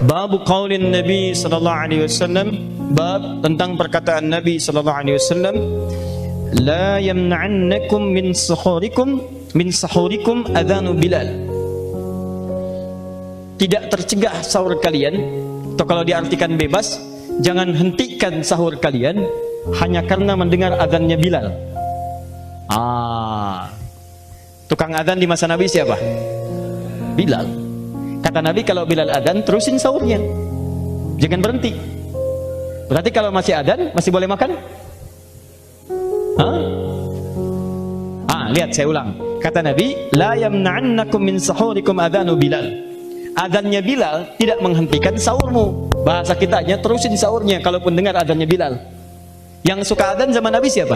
Bab qaulin Nabi sallallahu alaihi wasallam, bab tentang perkataan Nabi sallallahu alaihi wasallam, la yamna'annakum min sahurikum adhanu Bilal. Tidak tercegah sahur kalian, atau kalau diartikan bebas, jangan hentikan sahur kalian hanya karena mendengar azannya Bilal. Tukang azan di masa Nabi siapa? Bilal. Kata Nabi, kalau Bilal adzan terusin sahurnya, jangan berhenti. Berarti kalau masih adzan masih boleh makan? Lihat saya ulang. Kata Nabi, la yamna'annakum min sahurikum adzanu Bilal. Adzannya Bilal tidak menghentikan sahurmu. Bahasa kitanya terusin sahurnya kalaupun dengar adzannya Bilal. Yang suka adzan zaman Nabi siapa?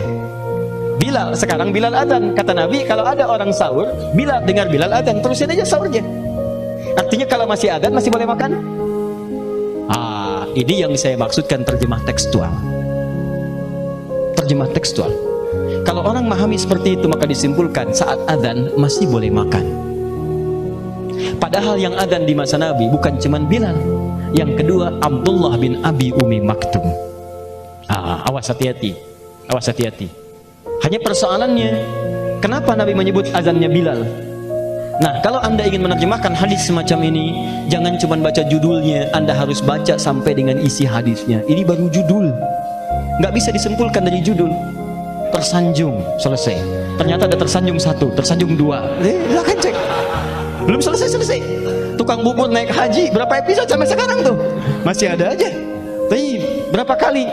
Bilal. Sekarang Bilal adzan. Kata Nabi, kalau ada orang sahur, Bilal dengar Bilal adzan, terusin aja sahurnya. Artinya kalau masih adzan masih boleh makan? Ini yang saya maksudkan terjemah tekstual. Terjemah tekstual. Kalau orang memahami seperti itu, maka disimpulkan saat adzan masih boleh makan. Padahal yang adzan di masa Nabi bukan cuman Bilal. Yang kedua, Abdullah bin Abi Umi Maktum. Awas hati-hati. Awas hati-hati. Hanya persoalannya, kenapa Nabi menyebut azannya Bilal? Nah, kalau Anda ingin menerjemahkan hadis semacam ini, jangan cuma baca judulnya, Anda harus baca sampai dengan isi hadisnya. Ini baru judul, nggak bisa disimpulkan dari judul. Tersanjung, selesai. Ternyata ada tersanjung 1, tersanjung 2. Silahkan cek. Belum selesai. Tukang bubur naik haji, berapa episode sampai sekarang tuh? Masih ada aja. Tapi berapa kali?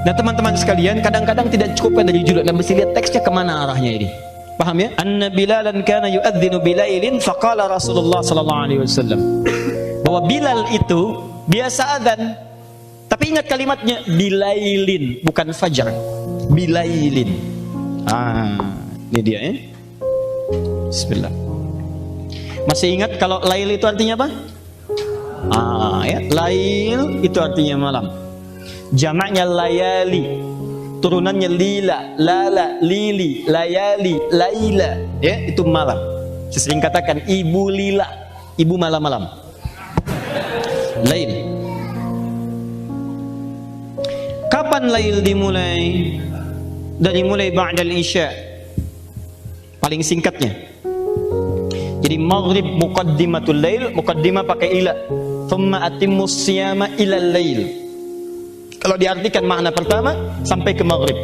Nah teman-teman sekalian, kadang-kadang tidak cukupkan dari judul, Anda mesti lihat teksnya kemana arahnya ini. Paham ya? Anna Bilalan kana yu'adzinu bilailin faqala Rasulullah sallallahu alaihi wasallam. Bahwa Bilal itu biasa adzan. Tapi ingat kalimatnya, bilailin, bukan fajar. Bilailin. Ini dia ya. Bismillah. Masih ingat kalau lail itu artinya apa? Ya, lail itu artinya malam. Jamaknya layali. Turunannya lila, lala, lili, layali, laila, ya, itu malam. Saya sering katakan ibu lila, ibu malam-malam. Lail. Kapan lail dimulai? Dari mulai ba'dal isya. Paling singkatnya. Jadi maghrib muqaddimatul lail, muqaddimah pakai ila. Thumma atimmus siyama ila lail. Kalau diartikan makna pertama, sampai ke maghrib.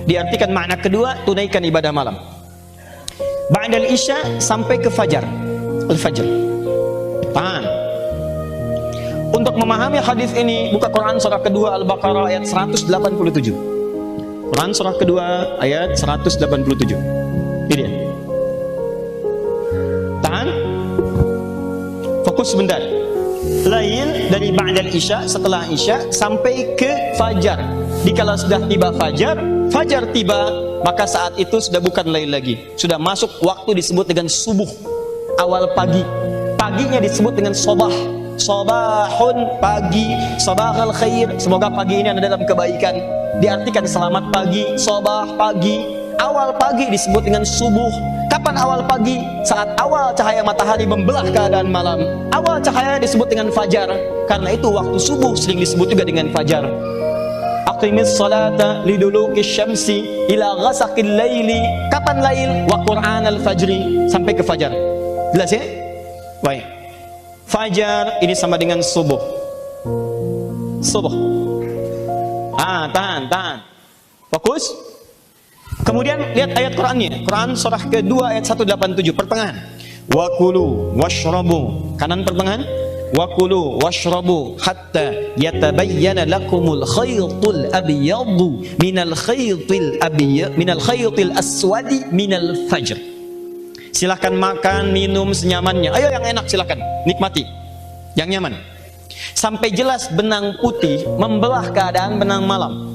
Diartikan makna kedua, tunaikan ibadah malam. Ba'dal isya sampai ke fajar, al-fajr. Paham? Untuk memahami hadis ini, buka Quran surah kedua Al-Baqarah ayat 187. Quran surah kedua ayat 187. Ini dia. Tahan. Fokus sebentar. Lail dari ba'dal isya, setelah isya sampai ke fajar. Dikala sudah tiba fajar, fajar tiba, maka saat itu sudah bukan lail lagi. Sudah masuk waktu disebut dengan subuh, awal pagi. Paginya disebut dengan sobah. Sobahun, pagi, sobahal khair. Semoga pagi ini ada dalam kebaikan. Diartikan selamat pagi, sobah pagi. Awal pagi disebut dengan subuh. Kapan awal pagi? Saat awal cahaya matahari membelah keadaan malam. Awal cahaya disebut dengan fajar. Karena itu waktu subuh sering disebut juga dengan fajar. Aqimis salata liduluki syamsi ila ghasaqil laili. Kapan lail? Wa Qur'an al-fajri, sampai ke fajar. Jelas ya? Baik. Fajar ini sama dengan subuh. Subuh. Tahan. Fokus. Kemudian lihat ayat Qurannya. Quran surah kedua ayat 187, pertengahan. Wa kulu washrabu, kanan pertengahan. Wa kulu washrabu hatta yatabayyana lakumul khaytul abyadu minal khaytil aswadi minal fajr. Silahkan makan, minum senyamannya. Ayo yang enak silahkan, nikmati. Yang nyaman. Sampai jelas benang putih membelah keadaan benang malam.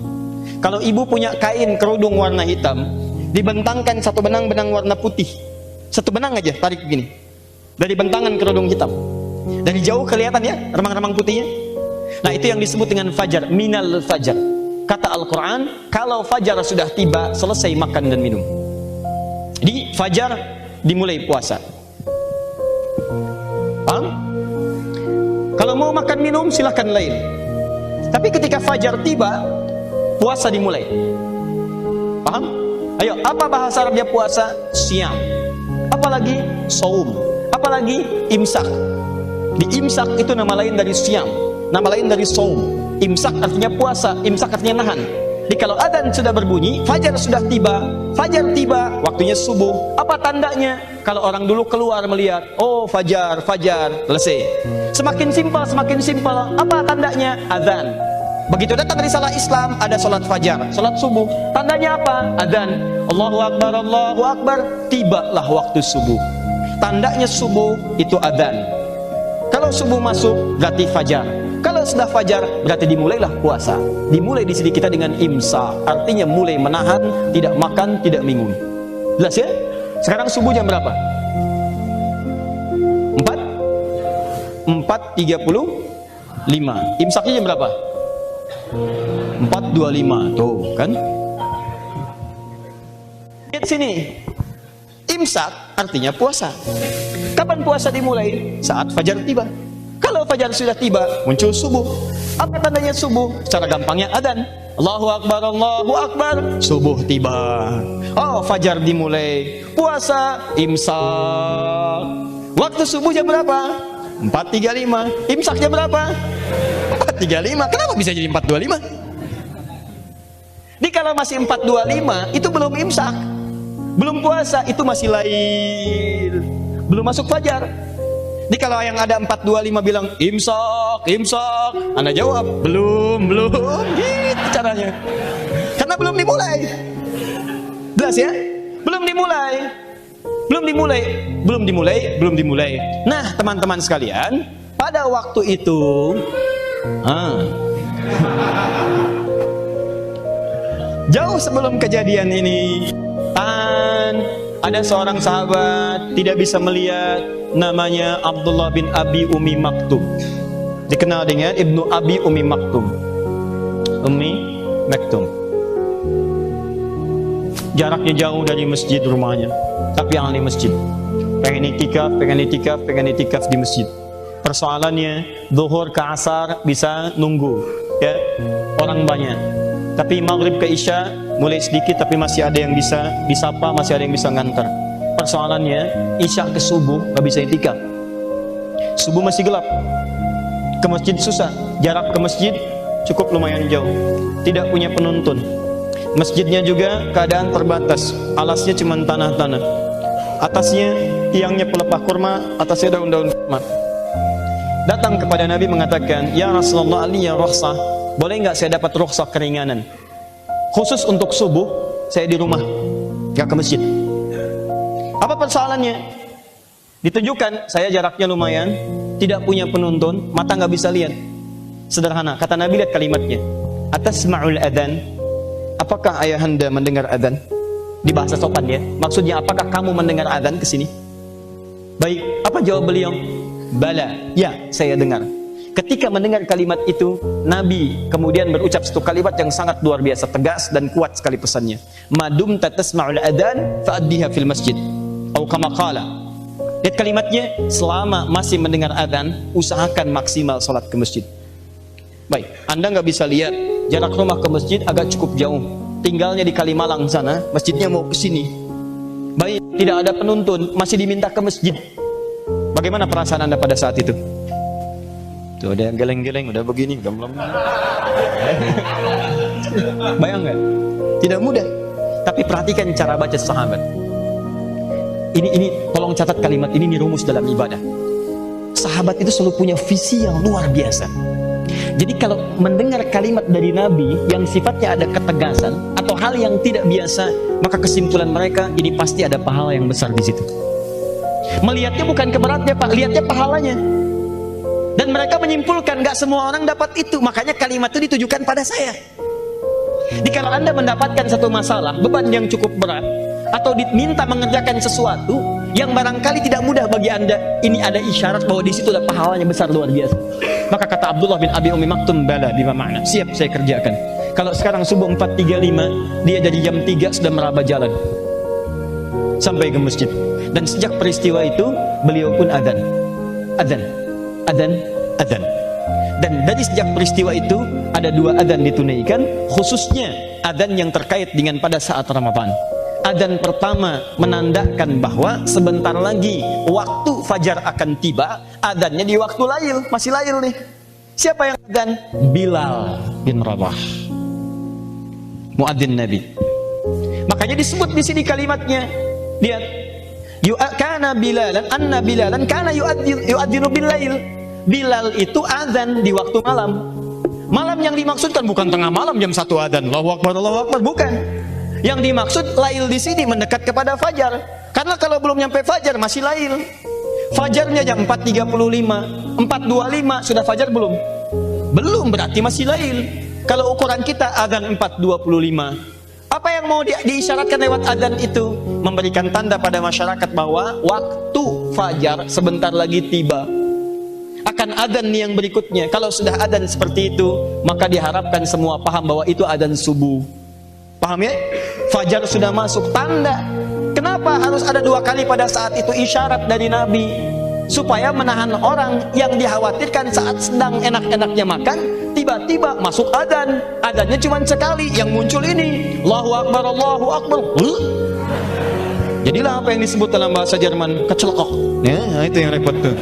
Kalau ibu punya kain kerudung warna hitam, dibentangkan satu benang warna putih. Satu benang aja, tarik begini. Dari bentangan kerudung hitam. Dari jauh kelihatan ya, remang-remang putihnya. Nah, itu yang disebut dengan fajar, minal fajar. Kata Al-Quran, kalau fajar sudah tiba, selesai makan dan minum. Jadi, fajar dimulai puasa. Paham? Kalau mau makan minum silahkan lain. Tapi ketika fajar tiba, puasa dimulai. Paham? Ayo, apa bahasa Arabnya puasa? Siam. Apalagi saum. Apalagi imsak. Di imsak itu nama lain dari siam, nama lain dari saum. Imsak artinya puasa, imsak artinya nahan. Jadi kalau adzan sudah berbunyi, fajar sudah tiba, fajar tiba, waktunya subuh. Apa tandanya? Kalau orang dulu keluar melihat, oh fajar, fajar, selesai. Semakin simpel, apa tandanya? Adzan. Begitu datang risalah Islam, ada sholat fajar, sholat subuh. Tandanya apa? Adzan. Allahu Akbar, Allahu Akbar. Tibalah waktu subuh. Tandanya subuh itu adzan. Kalau subuh masuk, berarti fajar. Kalau sudah fajar, berarti dimulailah puasa. Dimulai di sini kita dengan imsak, artinya mulai menahan, tidak makan, tidak minum. Jelas ya? Sekarang subuh jam berapa? 4:35. Imsaknya jam berapa? 4:25. Tuh kan? Lihat sini. Imsak artinya puasa. Kapan puasa dimulai? Saat fajar tiba. Kalau fajar sudah tiba, muncul subuh. Apa tandanya subuh? Secara gampangnya adzan. Allahu Akbar, Allahu Akbar. Subuh tiba. Oh, fajar dimulai. Puasa, imsak. Waktu subuh jam berapa? 4:35. Imsak jam berapa? 4:35. Kenapa bisa jadi 4:25? Jadi kalau masih 4:25, itu belum imsak. Belum puasa, itu masih lail. Belum masuk fajar. Jadi kalau yang ada 4:25 bilang imsak, imsak, Anda jawab belum, gitu caranya. Karena belum dimulai. Jelas ya? Belum dimulai. Nah, teman-teman sekalian, pada waktu itu jauh sebelum kejadian ini, ada seorang sahabat tidak bisa melihat, namanya Abdullah bin Abi Umi Maktum, dikenal dengan Ibnu Abi Umi Maktum. Jaraknya jauh dari masjid rumahnya, tapi yang di masjid. Pengen itikaf di masjid. Persoalannya zuhur ke asar bisa nunggu, ya, orang banyak. Tapi maghrib ke isya mulai sedikit, tapi masih ada yang bisa disapa, masih ada yang bisa ngantar. Persoalannya isya ke subuh nggak bisa itikaf. Subuh masih gelap. Ke masjid susah. Jarak ke masjid cukup lumayan jauh. Tidak punya penuntun. Masjidnya juga keadaan terbatas. Alasnya cuma tanah-tanah. Atasnya tiangnya pelepah kurma, atasnya daun-daun kurma. Datang kepada Nabi mengatakan, ya Rasulullah, ali ya rukhsah. Boleh nggak saya dapat rukhsah keringanan? Khusus untuk subuh, saya di rumah, nggak ke masjid. Apa persoalannya? Ditunjukkan, saya jaraknya lumayan, tidak punya penuntun, mata nggak bisa lihat. Sederhana, kata Nabi, lihat kalimatnya. Atasma'ul adzan? Apakah ayahanda mendengar adzan? Di bahasa sopan ya. Maksudnya, apakah kamu mendengar adzan ke sini? Baik, apa jawab beliau? Bala, ya, saya dengar. Ketika mendengar kalimat itu, Nabi kemudian berucap satu kalimat yang sangat luar biasa, tegas dan kuat sekali pesannya. Madum tasma'ul adzan fa'addiha fil masjid. Atau kama qala. Lihat kalimatnya, selama masih mendengar adzan, usahakan maksimal salat ke masjid. Baik, Anda nggak bisa lihat, jarak rumah ke masjid agak cukup jauh. Tinggalnya di Kalimalang sana, masjidnya mau ke sini. Baik, tidak ada penuntun, masih diminta ke masjid. Bagaimana perasaan Anda pada saat itu? Tuh ada yang geleng-geleng, udah begini, udah melem. Bayang nggak? Tidak mudah. Tapi perhatikan cara baca sahabat. Ini tolong catat kalimat ini rumus dalam ibadah. Sahabat itu selalu punya visi yang luar biasa. Jadi kalau mendengar kalimat dari Nabi yang sifatnya ada ketegasan atau hal yang tidak biasa, maka kesimpulan mereka ini pasti ada pahala yang besar di situ. Melihatnya bukan keberatnya, Pak, lihatnya pahalanya. Dan mereka menyimpulkan gak semua orang dapat itu, makanya kalimat itu ditujukan pada saya. Jadi kalau Anda mendapatkan satu masalah, beban yang cukup berat, atau diminta mengerjakan sesuatu yang barangkali tidak mudah bagi Anda, ini ada isyarat bahwa di situ ada pahalanya besar luar biasa. Maka kata Abdullah bin Abi Umi Maktum, bala bima makna, siap saya kerjakan. Kalau sekarang subuh 4:35, dia jadi jam 3 sudah meraba jalan sampai ke masjid. Dan sejak peristiwa itu beliau pun adzan. Dan dari sejak peristiwa itu ada 2 adzan ditunaikan, khususnya adzan yang terkait dengan pada saat Ramadan. Adzan pertama menandakan bahwa sebentar lagi waktu fajar akan tiba. Adzannya di waktu lail, masih lail nih. Siapa yang adzan? Bilal bin Rabah, muadzin Nabi. Makanya disebut di sini kalimatnya. Lihat, kana Bilalan, anna Bilalan kana yu'adzinu bil lail. Bilal itu adzan di waktu malam. Malam yang dimaksudkan bukan tengah malam jam 1 adzan, Allahu Akbar, bukan. Yang dimaksud lail di sini mendekat kepada fajar. Karena kalau belum nyampe fajar masih lail. Fajarnya jam 4.35, 4.25 sudah fajar belum? Belum, berarti masih lail. Kalau ukuran kita adzan 4.25. Apa yang mau diisyaratkan lewat adzan itu? Memberikan tanda pada masyarakat bahwa waktu fajar sebentar lagi tiba. Akan adzan yang berikutnya. Kalau sudah adzan seperti itu, maka diharapkan semua paham bahwa itu adzan subuh. Paham ya? Fajar sudah masuk, tanda. Kenapa harus ada 2 kali pada saat itu? Isyarat dari Nabi supaya menahan orang yang dikhawatirkan saat sedang enak-enaknya makan, tiba-tiba masuk adzan. Adzannya cuma sekali, yang muncul ini Allahu Akbar, Allahu Akbar. Jadilah apa yang disebut dalam bahasa Jerman kecelokok. Ya, itu yang repot tuh.